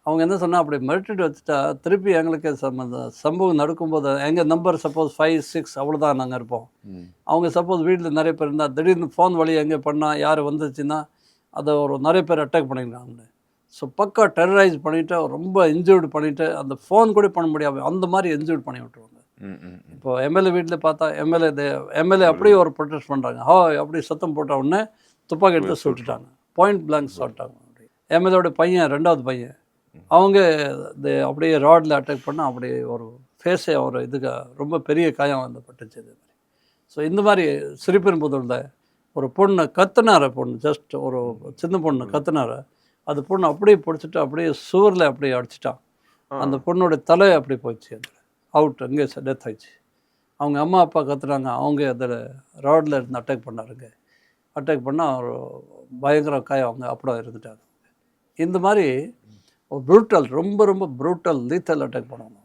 அவங்க என்ன சொன்னா, அப்படி மிரட்டிட்டு வச்சுட்டா, திருப்பி எங்களுக்கு சம்பவம் நடக்கும்போது, எங்க நம்பர் சப்போஸ் 5, 6 அவ்வளோதான் நாங்க இருப்போம். அவங்க சப்போஸ் வீட்ல நெறைய பேர் இருந்தா, திடீர்னு ஃபோன் வழியா எங்க பண்ணா, யார் வந்துச்சுன்னா, அத ஒரு நெறைய பேர் அட்டாக் பண்ணிடுறாங்க. ஸோ பக்கா டெரரைஸ் பண்ணிட்டு, ரொம்ப இன்ஜூர்டு பண்ணிட்டு, அந்த ஃபோன் கூட பண்ண முடியாம, அந்த மாரி இன்ஜூர்ட் பண்ணி விட்டுருவாங்க. இப்போ எம்எல்ஏ வீட்ல பார்த்தா, எம்எல்ஏ அப்படியே ஒரு ப்ரொடெஸ்ட் பண்றாங்க. ஹாய்! அப்படி சத்தம் போட்ட உடனே, துப்பாக்கி எடுத்து சுட்டுட்டாங்க. Point blank சுட்டாங்க. எம்எல்ஏவோட பையன் 2வது பையன். அவங்க அப்படியே ராட்ல அட்டாக் பண்ணா, அப்படியே ஒரு ஃபேஸே ஒரு இதுக்கு ரொம்ப பெரிய காயம் வந்து பட்டுச்சு இது. ஸோ இந்த மாதிரி ஸ்ரீபெரும்புதூர்ல ஒரு பொண்ணு கத்துனார பொண்ணு, ஜஸ்ட் ஒரு சின்ன பொண்ணு கத்துனார, அந்த பொண்ணு அப்படியே பிடிச்சிட்டு அப்படியே சுவரில் அப்படியே அடிச்சிட்டான். அந்த பொண்ணோட தலை அப்படி போயிடுச்சு, அதில் அவுட், அங்கே டெத் ஆயிடுச்சு. அவங்க அம்மா அப்பா கத்துனாங்க, அவங்க அதில் ராடில் இருந்து அட்டாக் பண்ணாருங்க. அட்டாக் பண்ணால் ஒரு பயங்கர காயம், அவங்க அப்படம் இருந்துட்டாங்க. இந்த மாதிரி ஒரு ப்ரூட்டல், ரொம்ப ரொம்ப ப்ரூட்டல் லீத்தல் அட்டாக் பண்ணுவாங்க.